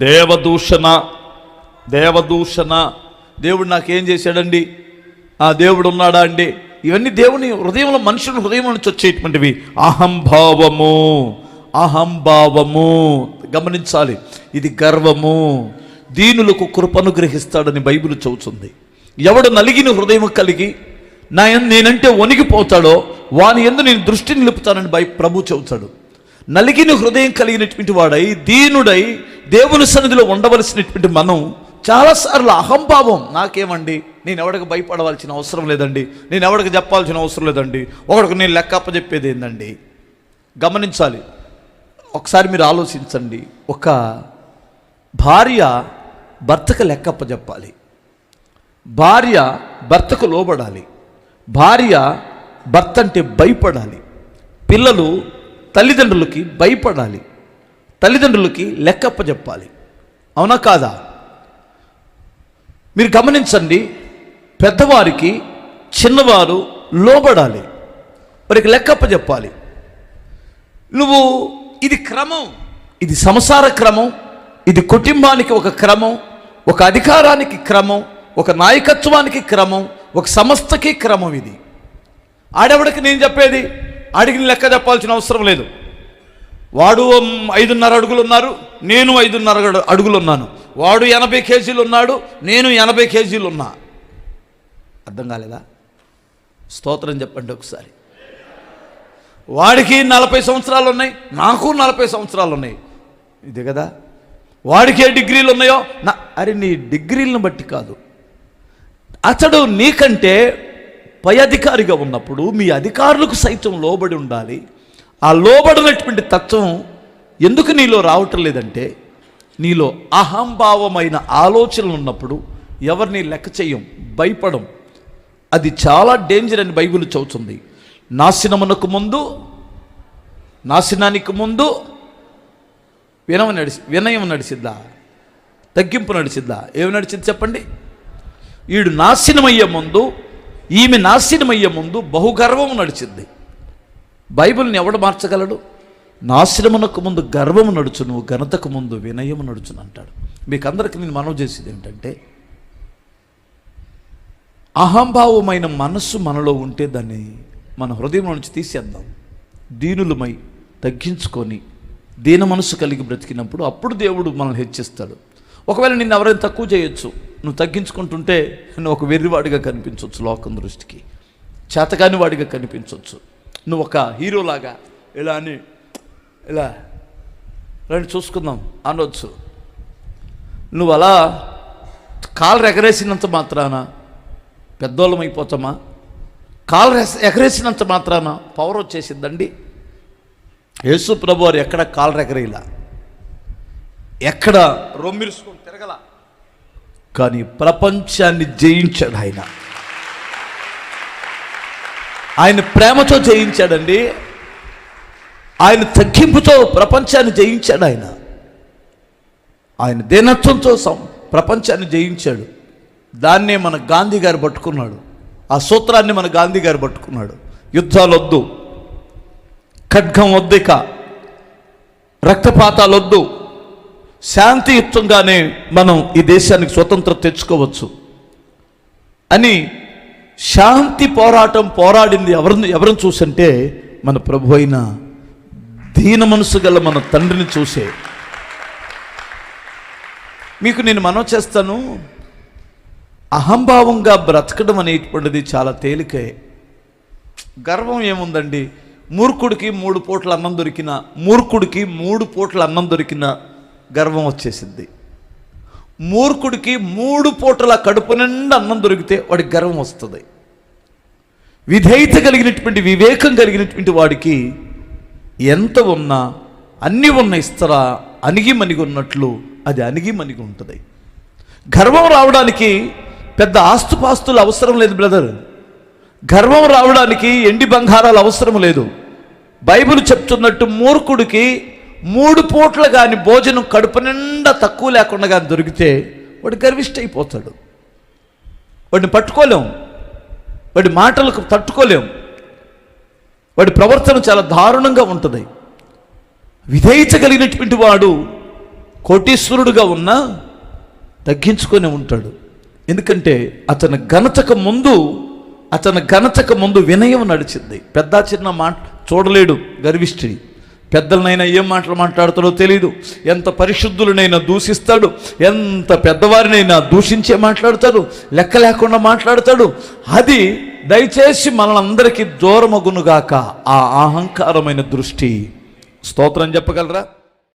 దేవదూషణ దేవుడు నాకేం చేశాడండి, ఆ దేవుడు ఉన్నాడా అండి, ఇవన్నీ దేవుని హృదయంలో, మనుషుల హృదయం నుంచి వచ్చేటువంటివి. అహంభావము గమనించాలి, ఇది గర్వము. దీనులకు కృపను గ్రహిస్తాడని బైబిల్ చెబుతుంది. ఎవడు నలిగిన హృదయం కలిగి నేనంటే వణిగిపోతాడో వాని యందు నేను దృష్టి నిలుపుతానని ప్రభు చెబుతాడు. నలిగిన హృదయం కలిగినటువంటి వాడై దీనుడై దేవుని సన్నిధిలో ఉండవలసినటువంటి మనం చాలాసార్లు అహంభావం, నాకేమండి, నేను ఎవడికి భయపడవలసిన అవసరం లేదండి, నేను ఎవడికి చెప్పాల్సిన అవసరం లేదండి, ఒకడికి నేను లెక్కప్ప చెప్పేది ఏందండి. గమనించాలి, ఒకసారి మీరు ఆలోచించండి. ఒక భార్య భర్తకు లెక్కప్ప చెప్పాలి, భార్య భర్తకు లోబడాలి, భార్య భర్త అంటే భయపడాలి, పిల్లలు తల్లిదండ్రులకి భయపడాలి, తల్లిదండ్రులకి లెక్కప్ప చెప్పాలి. అవునా కాదా? మీరు గమనించండి, పెద్దవారికి చిన్నవారు లోబడాలి, వారికి లెక్కప్ప చెప్పాలి. నువ్వు ఇది క్రమం, ఇది సంసార క్రమం, ఇది కుటుంబానికి ఒక క్రమం, ఒక అధికారానికి క్రమం, ఒక నాయకత్వానికి క్రమం, ఒక సంస్థకి క్రమం. ఇది ఆడెవడికి నేను చెప్పేది, ఆడికి లెక్క చెప్పాల్సిన అవసరం లేదు. వాడు 5.5 అడుగులు ఉన్నారు, నేను 5.5 అడుగులు ఉన్నాను. వాడు 80 కేజీలు ఉన్నాడు, నేను 80 కేజీలు ఉన్నా. అర్థం కాలేదా? స్తోత్రం చెప్పండి ఒకసారి. వాడికి 40 సంవత్సరాలు ఉన్నాయి, నాకు 40 సంవత్సరాలు ఉన్నాయి. ఇదే కదా. వాడికి ఏ డిగ్రీలు ఉన్నాయో అరే నీ డిగ్రీలను బట్టి కాదు, అతడు నీకంటే పై అధికారిగా ఉన్నప్పుడు మీ అధికారులకు సైతం లోబడి ఉండాలి. ఆ లోబడినటువంటి తత్వం ఎందుకు నీలో రావటం లేదంటే, నీలో అహంభావమైన ఆలోచనలు ఉన్నప్పుడు ఎవరిని లెక్క చేయం, భయపడం. అది చాలా డేంజర్ అని బైబిల్ చెబుతుంది. నాశనానికి ముందు వినయం నడిచిద్దా, తగ్గింపు నడిచిద్దా? ఏమి నడిచింది చెప్పండి? ఈడు నాశనమయ్యే ముందు, ఈమె నాశనమయ్యే ముందు బహుగర్వము నడిచింది. బైబిల్ని ఎవడు మార్చగలడు? నాశనమునకు ముందు గర్వము నడుచును, ఘనతకు ముందు వినయము నడుచును అంటాడు. మీకు అందరికీ నేను మనవి చేసేది ఏంటంటే, అహంభావమైన మనస్సు మనలో ఉంటే దాన్ని మన హృదయం నుంచి తీసేద్దాం. దీనులమై తగ్గించుకొని దీన మనసు కలిగి బ్రతికినప్పుడు అప్పుడు దేవుడు మనల్ని హెచ్చిస్తాడు. ఒకవేళ నిన్ను ఎవరైనా తక్కువ చేయొచ్చు, నువ్వు తగ్గించుకుంటుంటే నువ్వు ఒక వెర్రివాడిగా కనిపించవచ్చు, లోకం దృష్టికి చేతకాని వాడిగా కనిపించవచ్చు. నువ్వు ఒక హీరోలాగా ఇలా అని ఇలా రండి చూసుకుందాం అనవచ్చు. నువ్వు అలా కాలు ఎగరేసినంత మాత్రాన పెద్దోళ్ళం అయిపోతామా? కాలు ఎగరేసినంత మాత్రాన పవర్ వచ్చేసిందండి? యేసు ప్రభు వారు ఎక్కడ కాలు ఎగరేలా, ఎక్కడ రొమ్మిరుసుకొని తిరగల, కానీ ప్రపంచాన్ని జయించాడు ఆయన. ఆయన ప్రేమతో జయించాడండి, ఆయన తగ్గింపుతో ప్రపంచాన్ని జయించాడు. ఆయన దీనత్వంతో ప్రపంచాన్ని జయించాడు. దాన్నే మన గాంధీ గారు పట్టుకున్నాడు, ఆ సూత్రాన్ని మన గాంధీ గారు పట్టుకున్నాడు. యుద్ధాలు వద్దు, ఖడ్గం వద్దిక, రక్తపాతాలు వద్దు, శాంతియుతంగానే మనం ఈ దేశానికి స్వతంత్రం తెచ్చుకోవచ్చు అని శాంతి పోరాటం పోరాడింది ఎవరిని చూసంటే మన ప్రభు అయిన దీన మనసు గల మన తండ్రిని చూసే. మీకు నేను మనవి చేస్తాను, అహంభావంగా బ్రతకడం అనేటువంటిది చాలా తేలికే. గర్వం ఏముందండి? మూర్ఖుడికి 3 పూట్ల అన్నం దొరికిన గర్వం వచ్చేసింది. మూర్ఖుడికి 3 పూటల కడుపు నిండా అన్నం దొరికితే వాడికి గర్వం వస్తుంది. విధేయత కలిగినటువంటి, వివేకం కలిగినటువంటి వాడికి ఎంత ఉన్నా అన్నీ ఉన్న ఇస్తరా అణిగిమణిగి ఉన్నట్లు అది అణిగిమణిగి ఉంటుంది. గర్వం రావడానికి పెద్ద ఆస్తుపాస్తులు అవసరం లేదు బ్రదర్. గర్వం రావడానికి ఎండి బంగారాలు అవసరం లేదు. బైబిల్ చెప్తున్నట్టు మూర్ఖుడికి 3 పూట్ల కానీ భోజనం కడుపు నిండా తక్కువ లేకుండా కానీ దొరికితే వాడు గర్విష్ట అయిపోతాడు. వాడిని పట్టుకోలేం, వాడి మాటలకు తట్టుకోలేం, వాడి ప్రవర్తన చాలా దారుణంగా ఉంటుంది. విధేయత కలిగినటువంటి వాడు కోటీశ్వరుడుగా ఉన్నా తగ్గించుకొని ఉంటాడు. ఎందుకంటే అతని ఘనతకు ముందు వినయం నడిచింది. పెద్ద చిన్న మాట చూడలేడు గర్విష్ఠుడి. పెద్దలనైనా ఏం మాటలు మాట్లాడతాడో తెలియదు. ఎంత పరిశుద్ధులనైనా దూషిస్తాడు, ఎంత పెద్దవారినైనా దూషించే మాట్లాడతాడు, లెక్క లేకుండా మాట్లాడతాడు. అది దయచేసి మనందరికీ దూరమగునుగాక ఆ అహంకారమైన దృష్టి. స్తోత్రం చెప్పగలరా?